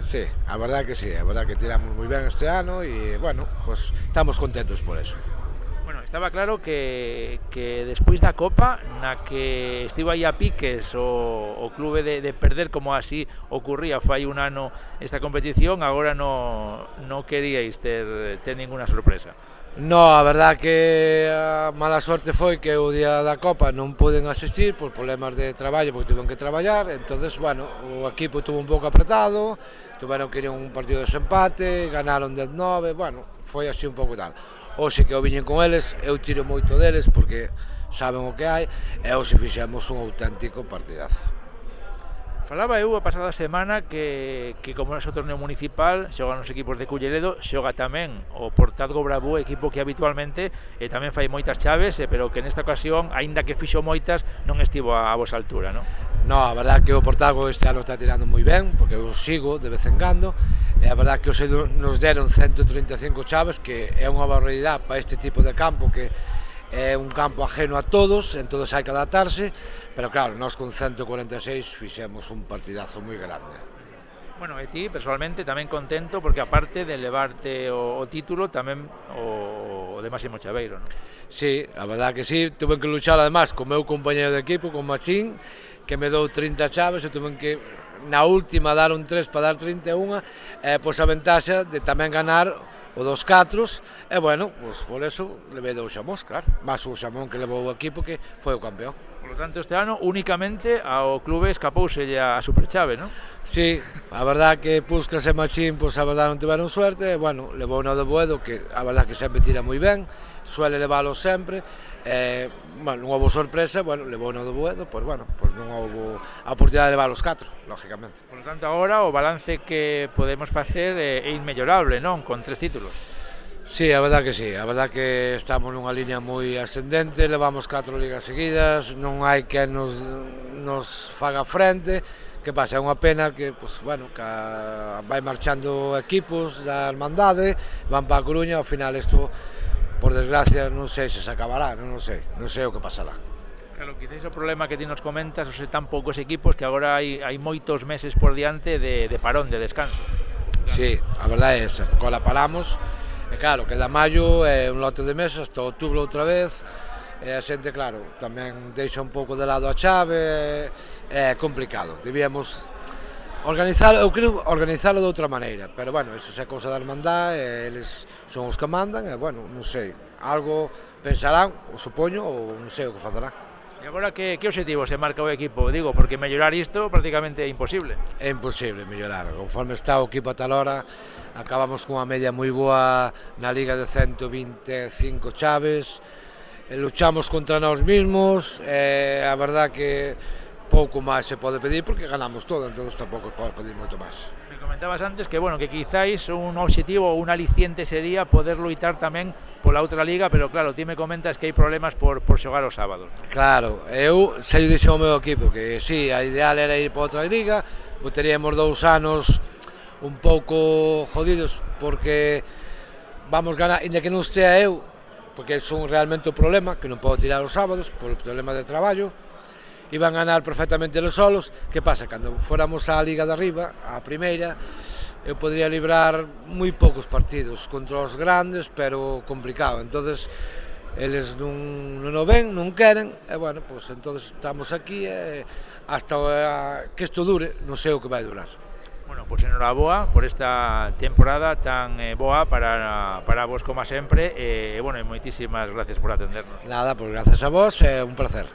Sí, a verdad que sí, a verdad que tiramos moi ben este ano e, bueno, pues estamos contentos por eso. Bueno, estaba claro que despois da Copa, na que estivo aí a piques o clube de perder, como así ocurría fai un ano esta competición, agora no queríais ter ninguna sorpresa. No, a verdad que a mala sorte foi que o día da Copa non puden asistir por problemas de traballo, porque tiven que traballar, entonces, bueno, o equipo estuvo un pouco apretado, tuveron que ir a un partido de desempate, ganaron 10-9, bueno, foi así un pouco tal. Hoxe que eu viñen con eles, eu tiro moito deles porque saben o que hai, e hoxe fixemos un auténtico partidazo. Falaba eu a pasada semana que como é o torneo municipal, xogan os equipos de Culleredo, xoga tamén o Portazgo Bravú, equipo que habitualmente tamén fai moitas chaves, pero que nesta ocasión, aínda que fixo moitas, non estivo a vosa altura, non? No, a verdad que o Portago este ano está tirando moi ben, porque eu sigo de vez en cando, e a verdad que nos deron 135 chaves, que é unha barbaridade para este tipo de campo, que é un campo ajeno a todos, entonces hai que adaptarse, pero claro, nós con 146 fixemos un partidazo moi grande. Bueno, e ti, personalmente, tamén contento, porque aparte de levarte o título, tamén o de máximo chaveiro, non? Sí, a verdad que sí, tuve que luchar además con meu compañero de equipo, con Machín, que me dou 30 chaves, e tuve que na última dar un 3 para dar 31, e pois a ventaxa de tamén ganar o dos 4, e bueno, pois por eso levei 2 xamóns, claro, máis o xamón que levou o equipo que foi o campeón. Por lo tanto, este ano únicamente ao clube escapouselle a superchave, non? Sí, a verdad que Puskas e Machín, pois a verdad non tiveron suerte, e bueno, levou no de Boedo, que a verdad que sempre tira moi ben, suele leválo sempre, bueno, non houve sorpresa, bueno, levou no de Boedo, pois bueno, pois non houve a oportunidade de levar os 4, lógicamente. Por lo tanto, agora o balance que podemos facer é inmellorable, non? Con 3 títulos. Sí, a verdad que sí, a verdad que estamos nunha liña moi ascendente, levamos 4 ligas seguidas, non hai que nos faga frente. Que pasa, é unha pena que, pues, bueno, que vai marchando equipos da Hermandade, van para a Coruña, ao final isto, por desgracia, non sei se acabará, non sei o que pasará. Claro, quizás o problema que ti nos comentas, os tan poucos equipos, que agora hai moitos meses por diante de parón, de descanso. Sí, a verdade é esa, porque agora paramos, e claro, queda maio, é un lote de meses, hasta outubro outra vez, e a xente, claro, tamén deixa un pouco de lado a chave, é complicado, debíamos organizar, eu creo organizalo de outra maneira, pero bueno, eso é cousa da Hermandade, eles son os que mandan, e bueno, non sei, algo pensarán, o supoño, ou non sei o que facerán. E agora que obxectivo se marca o equipo? Digo, porque mellorar isto prácticamente é imposible. É imposible mellorar, conforme está o equipo a tal hora, acabamos cunha media moi boa na liga de 125 chaves, luchamos contra nós mesmos, a verdad que pouco máis se pode pedir porque ganamos todo, entón tampouco pode pedir moito máis. Me comentabas antes que, bueno, que quizáis un obxectivo ou un aliciente sería poder loitar tamén pola outra liga, pero claro, ti me comentas que hai problemas por xogar os sábados. Claro, eu xa lle dixo ao meu equipo que sí, a ideal era ir para outra liga, teríamos 2 anos un pouco jodidos porque vamos ganar, inda que non estea eu, porque son realmente o problema, que non podo tirar os sábados por o problema de traballo, iban a ganar perfectamente los solos. Que pasa? Cando fóramos á liga de arriba, á primeira, eu podría librar moi poucos partidos contra os grandes, pero complicado, entonces eles non o ven, non queren, e bueno, pues entonces estamos aquí hasta que isto dure, non sei o que vai durar. Bueno, pois enhoraboa por esta temporada tan boa para vos como sempre, e bueno, moitísimas gracias por atendernos. Nada, pues gracias a vos, é un placer.